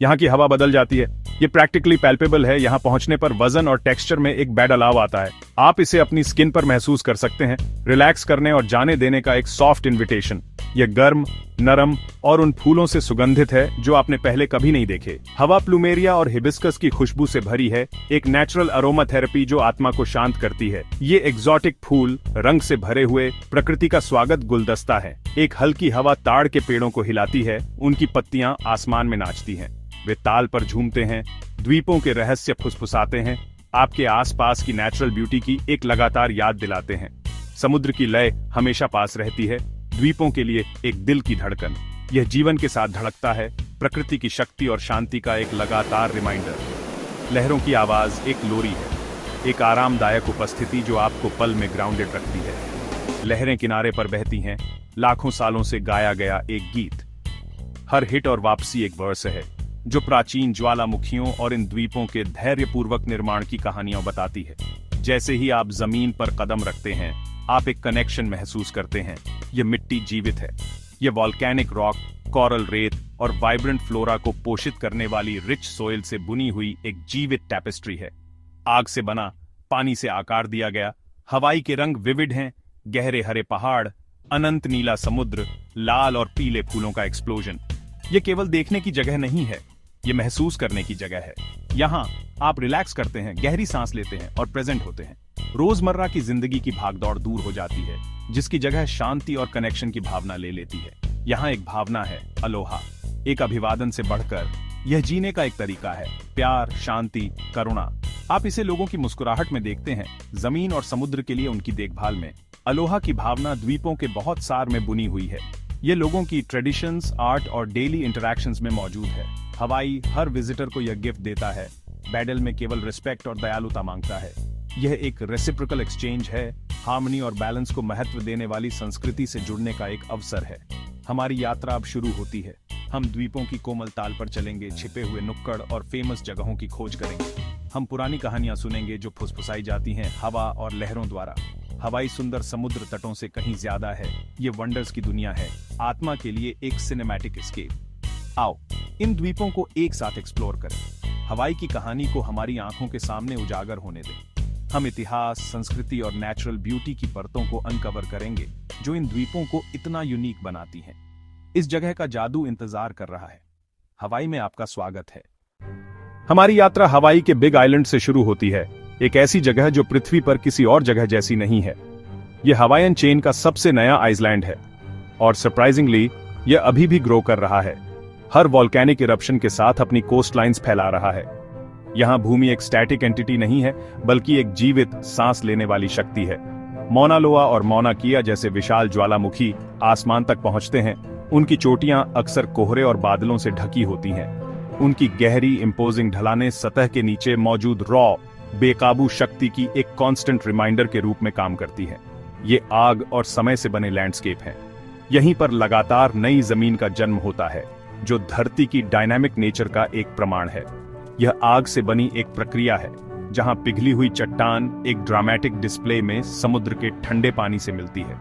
यहाँ की हवा बदल जाती है। ये प्रैक्टिकली पैल्पेबल है। यहाँ पहुंचने पर वजन और टेक्सचर में एक बदलाव आता है। आप इसे अपनी स्किन पर महसूस कर सकते हैं। रिलैक्स करने और जाने देने का एक सॉफ्ट इन्विटेशन। यह गर्म, नरम और उन फूलों से सुगंधित है जो आपने पहले कभी नहीं देखे। हवा प्लूमेरिया और हिबिस्कस की खुशबू से भरी है, एक नेचुरल अरोमा थेरेपी जो आत्मा को शांत करती है। ये एग्जॉटिक फूल रंग से भरे हुए प्रकृति का स्वागत गुलदस्ता है। एक हल्की हवा ताड़ के पेड़ों को हिलाती है, उनकी पत्तियां आसमान में नाचती हैं। वे ताल पर झूमते हैं, द्वीपों के रहस्य फुसफुसाते हैं, आपके आसपास की नेचुरल ब्यूटी की एक लगातार याद दिलाते हैं। समुद्र की लय हमेशा पास रहती है, द्वीपों के लिए एक दिल की धड़कन। यह जीवन के साथ धड़कता है, प्रकृति की शक्ति और शांति का एक लगातार रिमाइंडर। लहरों की आवाज एक लोरी है, एक आरामदायक उपस्थिति जो आपको पल में ग्राउंडेड रखती है। लहरें किनारे पर बहती हैं, लाखों सालों से गाया गया एक गीत। हर हिट और वापसी एक वर्स है जो प्राचीन ज्वालामुखियों और इन द्वीपों के धैर्यपूर्वक निर्माण की कहानियां बताती है। जैसे ही आप जमीन पर कदम रखते हैं, आप एक कनेक्शन महसूस करते हैं। यह मिट्टी जीवित है। यह वॉल्केनिक रॉक, कोरल रेत और वाइब्रेंट फ्लोरा को पोषित करने वाली रिच सोइल से बुनी हुई एक जीवित टैपेस्ट्री है। आग से बना, पानी से आकार दिया गया। हवाई के रंग विविड हैं, गहरे हरे पहाड़, अनंत नीला समुद्र, लाल और पीले फूलों का एक्सप्लोजन। यह केवल देखने की जगह नहीं है, यह महसूस करने की जगह है। यहाँ आप रिलैक्स करते हैं, गहरी सांस लेते हैं और प्रेजेंट होते हैं। रोजमर्रा की जिंदगी की भागदौड़ दूर हो जाती है, जिसकी जगह शांति और कनेक्शन की भावना ले लेती है। यहाँ एक भावना है, अलोहा। एक अभिवादन से बढ़कर यह जीने का एक तरीका है। प्यार, शांति, करुणा। आप इसे लोगों की मुस्कुराहट में देखते हैं, जमीन और समुद्र के लिए उनकी देखभाल में। अलोहा की भावना द्वीपों के बहुत सार में बुनी हुई है। ये लोगों की ट्रेडिशंस, आर्ट और डेली इंटरैक्शंस में मौजूद है। हवाई हर विजिटर को यह गिफ्ट देता है, बैडल में केवल रिस्पेक्ट और दयालुता मांगता है। यह एक रेसिप्रोकल एक्सचेंज है, हार्मनी और बैलेंस को महत्व देने वाली संस्कृति से जुड़ने का एक अवसर है। हमारी यात्रा अब शुरू होती है। हम द्वीपों की कोमल ताल पर चलेंगे, छिपे हुए नुक्कड़ और फेमस जगहों की खोज करेंगे। हम पुरानी कहानियां सुनेंगे जो फुसफुसाई जाती हैं हवा और लहरों द्वारा। हवाई सुंदर समुद्र तटों से कहीं ज्यादा है। ये वंडर्स की दुनिया है, आत्मा के लिए एक सिनेमैटिक एस्केप। आओ इन द्वीपों को एक साथ एक्सप्लोर करें। हवाई की कहानी को हमारी आंखों के सामने उजागर होने दें। हम इतिहास, संस्कृति और नेचुरल ब्यूटी की परतों को अनकवर करेंगे जो इन द्वीपों को इतना यूनिक बनाती हैं। इस जगह का जादू इंतजार कर रहा है। हवाई में आपका स्वागत है। हमारी यात्रा हवाई के बिग आइलैंड से शुरू होती है, एक ऐसी जगह जो पृथ्वी पर किसी और जगह जैसी नहीं है। यह हवाईयन चेन का सबसे नया आइलैंड है और सरप्राइजिंगली यह अभी भी ग्रो कर रहा है। हर वॉल्केनिक इरप्शन के साथ अपनी कोस्ट लाइन्स फैला रहा है। यहाँ भूमि एक स्टैटिक एंटिटी नहीं है, बल्कि एक जीवित, सांस लेने वाली शक्ति है। मौना लोआ और मौना किया जैसे विशाल ज्वालामुखी आसमान तक पहुंचते हैं। उनकी चोटियां अक्सर कोहरे और बादलों से ढकी होती हैं। उनकी गहरी इंपोजिंग ढलानें सतह के नीचे मौजूद रॉ, बेकाबू शक्ति की एक कांस्टेंट रिमाइंडर के रूप में काम करती है। ये आग और समय से बने लैंडस्केप हैं। यहीं पर लगातार नई जमीन का जन्म होता है, जो धरती की डायनामिक नेचर का एक प्रमाण है। यह आग से बनी एक प्रक्रिया है, जहां पिघली हुई चट्टान एक ड्रामेटिक डिस्प्ले में समुद्र के ठंडे पानी से मिलती है।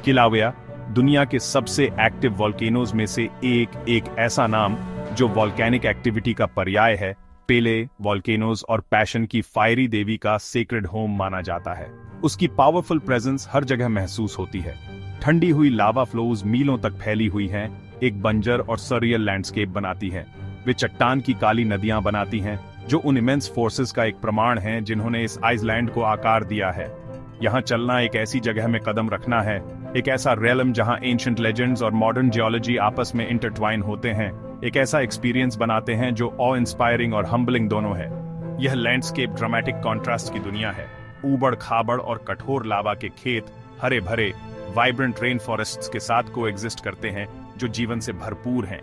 किलाउया दुनिया के सबसे एक्टिव वॉल्केनोज में से एक ऐसा नाम जो वॉल्केनिक एक्टिविटी का पर्याय है। पेले वॉल्केनोज और पैशन की फायरी देवी का सेक्रेड होम माना जाता है। उसकी पावरफुल प्रेजेंस हर जगह महसूस होती है। ठंडी हुई लावा फ्लोज मीलों तक फैली हुई हैं, एक बंजर और सरियल लैंडस्केप बनाती हैं। वे चट्टान की काली नदियां बनाती हैं, जो उन इमेंस फोर्सेस का एक प्रमाण है जिन्होंने इस आइसलैंड को आकार दिया है। यहाँ चलना एक ऐसी जगह में कदम रखना है, एक ऐसा रेलम जहाँ एंशिएंट लेजेंड्स और मॉडर्न जियोलॉजी आपस में इंटरट्वाइन होते हैं। एक ऐसा एक्सपीरियंस बनाते हैं जो ऑ इंस्पायरिंग और हम्बलिंग दोनों है। यह लैंडस्केप ड्रामेटिक कॉन्ट्रास्ट की दुनिया है। ऊबड़ खाबड़ और कठोर लावा के खेत हरे भरे वाइब्रेंट रेन फॉरेस्ट्स के साथ को एग्जिस्ट करते हैं, जो जीवन से भरपूर हैं।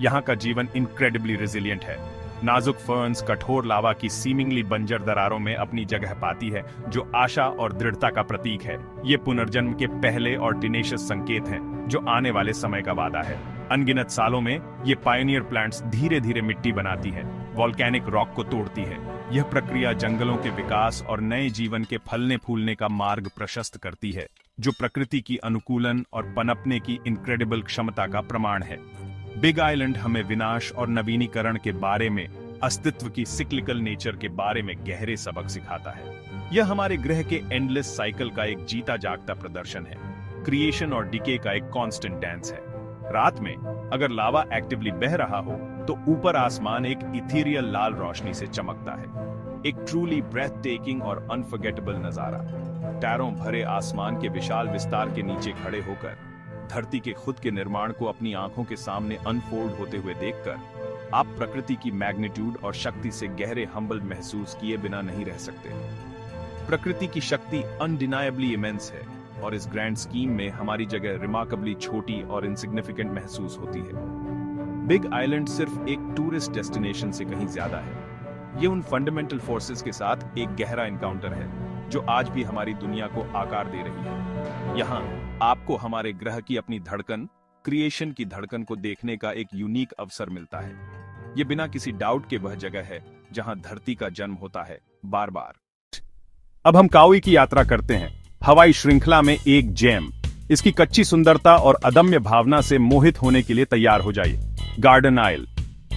यहाँ का जीवन इनक्रेडिबली रेजिलिएंट है। नाजुक फर्न्स कठोर लावा की सीमिंगली बंजर दरारों में अपनी जगह पाती है, जो आशा और दृढ़ता का प्रतीक है। ये पुनर्जन्म के पहले और टिनेशियस संकेत हैं, जो आने वाले समय का वादा है। अनगिनत सालों में ये पायनियर प्लांट्स धीरे धीरे मिट्टी बनाती हैं, वॉल्केनिक रॉक को तोड़ती है। यह प्रक्रिया जंगलों के विकास और नए जीवन के फलने फूलने का मार्ग प्रशस्त करती है, जो प्रकृति की अनुकूलन और पनपने की इनक्रेडिबल क्षमता का प्रमाण है। बिग आइलैंड हमें विनाश और नवीनीकरण के बारे में, अस्तित्व की सिक्लिकल नेचर के बारे में गहरे सबक सिखाता है। यह हमारे ग्रह के एंडलेस साइकिल का एक जीता जागता प्रदर्शन है, क्रिएशन और डिके का एक कांस्टेंट डांस है। रात में अगर लावा एक्टिवली बह रहा हो तो ऊपर आसमान एक इथीरियल लाल रोशनी से चमकता है, एक ट्रूली ब्रेथ टेकिंग और अनफॉरगेटेबल नजारा। टैरों भरे आसमान के विशाल विस्तार के नीचे खड़े होकर धरती के खुद के निर्माण को अपनी आंखों के सामने अनफोल्ड होते हुए देखकर आप प्रकृति की मैग्नीट्यूड और शक्ति से गहरे हम्बल महसूस किए बिना नहीं रह सकते। प्रकृति की शक्ति अनडिनायबली इमेंस है और इस ग्रैंड स्कीम में हमारी जगह रिमार्केबली छोटी और इनसिग्निफिकेंट महसूस होती है। बिग आइलैंड सिर्फ एक टूरिस्ट डेस्टिनेशन से कहीं ज्यादा है। ये उन फंडामेंटल फोर्सेस के साथ एक गहरा एनकाउंटर है जो आज भी हमारी दुनिया को आकार दे रही है। यहाँ आपको हमारे ग्रह की अपनी धड़कन, क्रिएशन की धड़कन को देखने का एक यूनिक अवसर मिलता है। ये बिना किसी डाउट के वह जगह है जहां धरती का जन्म होता है बार बार। अब हम काउई की यात्रा करते हैं, हवाई श्रृंखला में एक जेम। इसकी कच्ची सुंदरता और अदम्य भावना से मोहित होने के लिए तैयार हो जाइए। गार्डन आइल,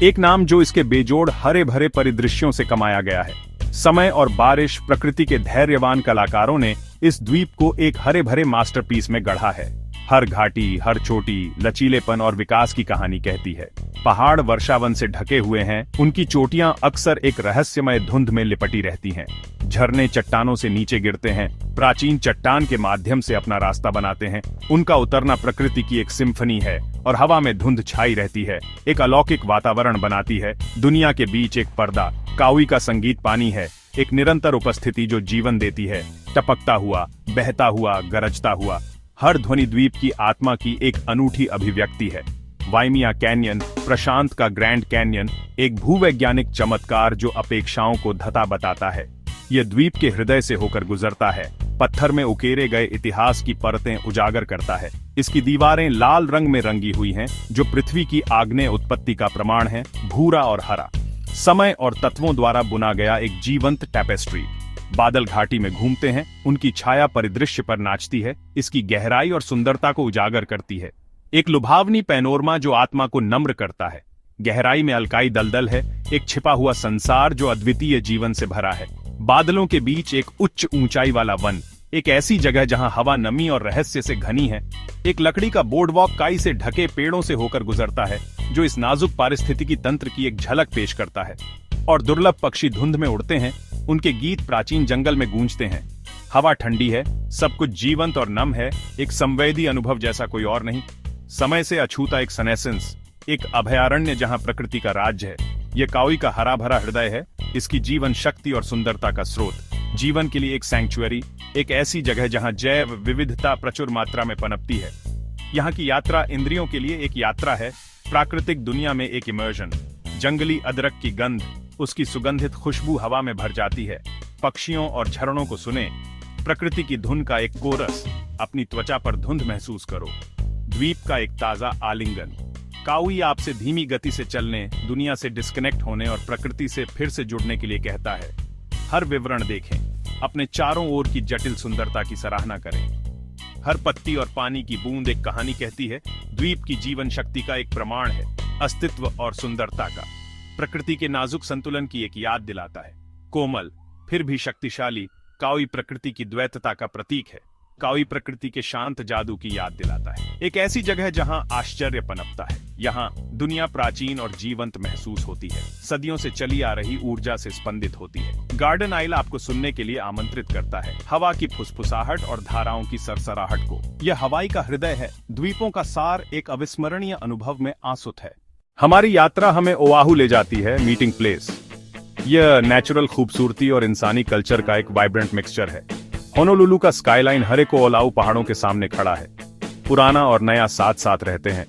एक नाम जो इसके बेजोड़ हरे भरे परिदृश्यों से कमाया गया है। समय और बारिश, प्रकृति के धैर्यवान कलाकारों ने इस द्वीप को एक हरे भरे मास्टरपीस में गढ़ा है। हर घाटी, हर चोटी लचीलेपन और विकास की कहानी कहती है। पहाड़ वर्षावन से ढके हुए हैं, उनकी चोटियां अक्सर एक रहस्यमय धुंध में लिपटी रहती हैं। झरने चट्टानों से नीचे गिरते हैं, प्राचीन चट्टान के माध्यम से अपना रास्ता बनाते हैं। उनका उतरना प्रकृति की एक सिम्फनी है और हवा में धुंध छाई रहती है, एक अलौकिक वातावरण बनाती है। दुनिया के बीच एक पर्दा, काउई का संगीत पानी है, एक निरंतर उपस्थिति जो जीवन देती है, टपकता हुआ, बहता हुआ, गरजता हुआ। हर ध्वनि द्वीप की आत्मा की एक अनूठी अभिव्यक्ति है। वाइमिया कैन्यन, प्रशांत का ग्रैंड कैन्यन, एक भूवैज्ञानिक चमत्कार जो अपेक्षाओं को धता बताता है। यह द्वीप के हृदय से होकर गुजरता है, पत्थर में उकेरे गए इतिहास की परतें उजागर करता है। इसकी दीवारें लाल रंग में रंगी हुई हैं, जो पृथ्वी की आग्नेय उत्पत्ति का प्रमाण है। भूरा और हरा, समय और तत्वों द्वारा बुना गया एक जीवंत टैपेस्ट्री। बादल घाटी में घूमते हैं, उनकी छाया परिदृश्य पर नाचती है, इसकी गहराई और सुंदरता को उजागर करती है। एक लुभावनी पैनोरमा जो आत्मा को नम्र करता है। गहराई में अलकाई दलदल है, एक छिपा हुआ संसार जो अद्वितीय जीवन से भरा है। बादलों के बीच एक उच्च ऊंचाई वाला वन, एक ऐसी जगह जहां हवा नमी और रहस्य से घनी है। एक लकड़ी का बोर्डवॉक काई से ढके पेड़ों से होकर गुजरता है, जो इस नाजुक पारिस्थितिकी तंत्र की एक झलक पेश करता है। और दुर्लभ पक्षी धुंध में उड़ते हैं, उनके गीत प्राचीन जंगल में गूंजते हैं। हवा ठंडी है, सब कुछ जीवंत और नम है, एक संवेदी अनुभव जैसा कोई और नहीं। समय से अछूता एक सनेसेंस, एक अभयारण्य जहां प्रकृति का राज्य है। यह काउई का हरा भरा हृदय है, इसकी जीवन शक्ति और सुंदरता का स्रोत। जीवन के लिए एक सैंक्चुअरी, एक ऐसी जगह जहां जैव विविधता प्रचुर मात्रा में पनपती है। यहाँ की यात्रा इंद्रियों के लिए एक यात्रा है, प्राकृतिक दुनिया में एक इमर्जन। जंगली अदरक की गंध, उसकी सुगंधित खुशबू हवा में भर जाती है। पक्षियों और झरनों को सुने, प्रकृति की धुन का एक कोरस, अपनी त्वचा पर धुंध महसूस करो। द्वीप का एक ताजा आलिंगन, काउई आपसे धीमी गति से चलने, दुनिया से डिस्कनेक्ट होने और प्रकृति से फिर से जुड़ने के लिए कहता है। हर विवरण देखें, अपने चारों ओर की जटिल सुंदरता की सराहना करें। हर पत्ती और पानी की बूंद एक कहानी कहती है, द्वीप की जीवन शक्ति का एक प्रमाण है, अस्तित्व और सुंदरता का। प्रकृति के नाजुक संतुलन की एक याद दिलाता है। कोमल फिर भी शक्तिशाली, काउई प्रकृति की द्वैतता का प्रतीक है। काउई प्रकृति के शांत जादू की याद दिलाता है। एक ऐसी जगह जहां आश्चर्य पनपता है। यहाँ दुनिया प्राचीन और जीवंत महसूस होती है, सदियों से चली आ रही ऊर्जा से स्पंदित होती है। गार्डन आइल आपको सुनने के लिए आमंत्रित करता है, हवा की फुसफुसाहट और धाराओं की सरसराहट को। यह हवाई का हृदय है, द्वीपों का सार, एक अविस्मरणीय अनुभव में आसुत है। हमारी यात्रा हमें ओआहू ले जाती है, मीटिंग प्लेस। यह नेचुरल खूबसूरती और इंसानी कल्चर का एक वाइब्रेंट मिक्सचर है। होनोलुलु का स्काईलाइन हरे को ओलाऊ पहाड़ों के सामने खड़ा है। पुराना और नया साथ साथ रहते हैं।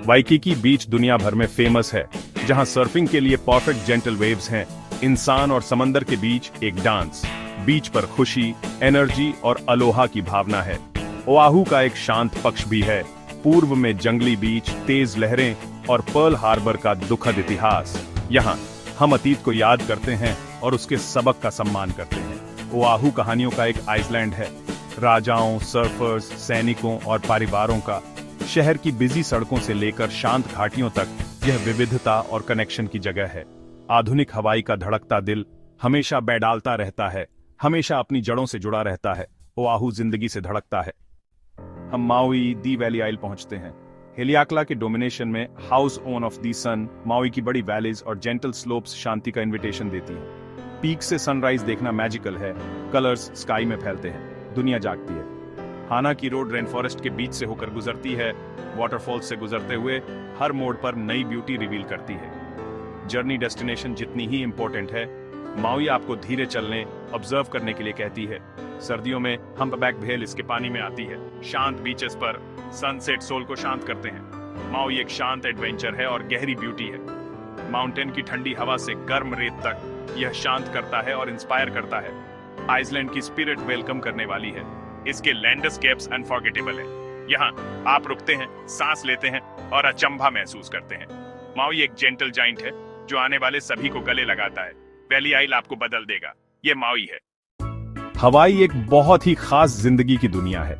वाइकिकी बीच दुनिया भर में फेमस है, जहां सर्फिंग के लिए परफेक्ट जेंटल वेव्स हैं। इंसान और समंदर के बीच एक डांस, बीच पर खुशी, एनर्जी और अलोहा की भावना है। ओआहू का एक शांत पक्ष भी है, पूर्व में जंगली बीच, तेज लहरें और पर्ल हार्बर का दुखद इतिहास। यहाँ हम अतीत को याद करते हैं और उसके सबक का सम्मान करते हैं। ओआहू कहानियों का एक आइसलैंड है, राजाओं, सर्फर्स, सैनिकों और परिवारों का। शहर की बिजी सड़कों से लेकर शांत घाटियों तक यह विविधता और कनेक्शन की जगह है। आधुनिक हवाई का धड़कता दिल हमेशा बैडालता रहता है, हमेशा अपनी जड़ों से जुड़ा रहता है। ओआहू जिंदगी से धड़कता है। हम माउई दी वैली आइल पहुंचते हैं। हेलियाक्ला के डोमिनेशन में house own of the sun, Maui की बड़ी वैलीज और जेंटल स्लोप्स शांति का इनविटेशन देती हैं। पीक से सनराइज देखना मैजिकल है। कलर्स स्काई में फैलते हैं, दुनिया जागती है। हाना की रोड रेन फॉरेस्ट के बीच से होकर गुजरती है। वाटरफॉल्स से गुजरते हुए हर मोड़ पर नई ब्यूटी रिवील करती है। जर्नी डेस्टिनेशन जितनी ही इंपॉर्टेंट है, माउई आपको धीरे चलने, ऑब्जर्व करने के लिए कहती है। सर्दियों में हम्पबैक व्हेल इसके पानी में आती है। शांत बीचेस पर सनसेट सोल को शांत करते हैं। माउई एक शांत एडवेंचर है और गहरी ब्यूटी है। माउंटेन की ठंडी हवा से गर्म रेत तक यह शांत करता है और इंस्पायर करता है। आइसलैंड की स्पिरिट वेलकम करने वाली है। इसके लैंडस्केप्स अनफॉरगेटेबल है। यहाँ आप रुकते हैं, सांस लेते हैं और अचंभा महसूस करते हैं। माउई एक जेंटल जाइंट है जो आने वाले सभी को गले लगाता है। वैली आइल आपको बदल देगा। ये माउई है। हवाई एक बहुत ही खास जिंदगी की दुनिया है।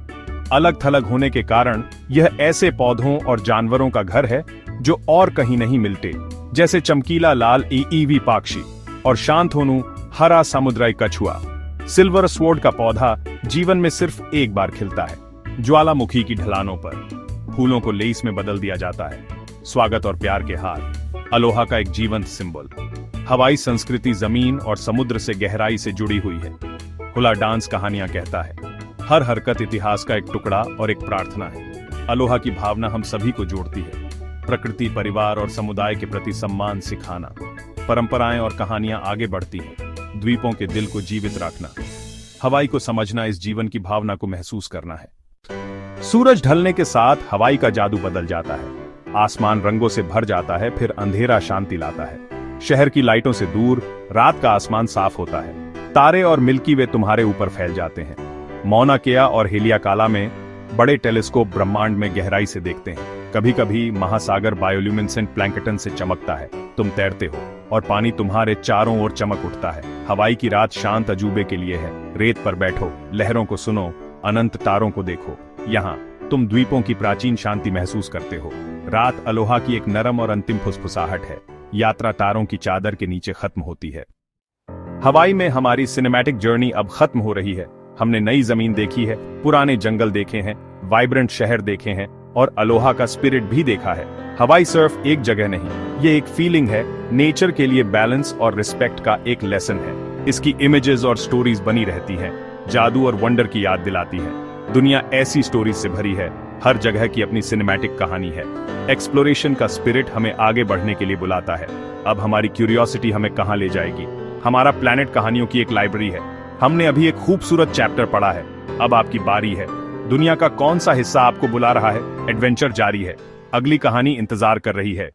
अलग थलग होने के कारण यह ऐसे पौधों और जानवरों का घर है जो और कहीं नहीं मिलते, जैसे चमकीला लाल ईवी पाक्षी और शांत होनू हरा समुद्री कछुआ। सिल्वर स्वॉर्ड का पौधा जीवन में सिर्फ एक बार खिलता है। ज्वालामुखी की ढलानों पर फूलों को लेस में बदल दिया जाता है। स्वागत और प्यार के हार, अलोहा का एक जीवंत सिंबल। हवाई संस्कृति जमीन और समुद्र से गहराई से जुड़ी हुई है। हुला डांस कहानियां कहता है। हर हरकत इतिहास का एक टुकड़ा और एक प्रार्थना है। अलोहा की भावना हम सभी को जोड़ती है। प्रकृति, परिवार और समुदाय के प्रति सम्मान सिखाना। परंपराएं और कहानियां आगे बढ़ती हैं। द्वीपों के दिल को जीवित रखना। हवाई को समझना इस जीवन की भावना को महसूस करना है। सूरज ढलने के साथ हवाई का जादू बदल जाता है। आसमान रंगों से भर जाता है, फिर अंधेरा शांति लाता है। शहर की लाइटों से दूर रात का आसमान साफ होता है। तारे और मिल्की वे तुम्हारे ऊपर फैल जाते हैं। मौना केया और हेलियाकाला में बड़े टेलीस्कोप ब्रह्मांड में गहराई से देखते हैं। कभी कभी महासागर बायोल्यूमिनेसेंट प्लैंकटन से चमकता है। तुम तैरते हो और पानी तुम्हारे चारों ओर चमक उठता है। हवाई की रात शांत अजूबे के लिए है। रेत पर बैठो, लहरों को सुनो, अनंत तारों को देखो। यहाँ तुम द्वीपों की प्राचीन शांति महसूस करते हो। रात अलोहा की एक नरम और अंतिम फुसफुसाहट है। यात्रा तारों की चादर के नीचे खत्म होती है। हवाई में हमारी सिनेमैटिक जर्नी अब खत्म हो रही है। हमने नई जमीन देखी है, पुराने जंगल देखे हैं, वाइब्रेंट शहर देखे हैं और अलोहा का स्पिरिट भी देखा है। हवाई सिर्फ एक जगह नहीं, ये एक फीलिंग है। नेचर के लिए बैलेंस और रिस्पेक्ट का एक लेसन है। इसकी इमेजेस और स्टोरीज बनी रहती हैं, जादू और वंडर की याद दिलाती है। दुनिया ऐसी स्टोरीज से भरी है। हर जगह की अपनी सिनेमैटिक कहानी है। एक्सप्लोरेशन का स्पिरिट हमें आगे बढ़ने के लिए बुलाता है। अब हमारी क्यूरियोसिटी हमें कहां ले जाएगी? हमारा प्लैनेट कहानियों की एक लाइब्रेरी है। हमने अभी एक खूबसूरत चैप्टर पढ़ा है। अब आपकी बारी है। दुनिया का कौन सा हिस्सा आपको बुला रहा है? एडवेंचर जारी है। अगली कहानी इंतजार कर रही है।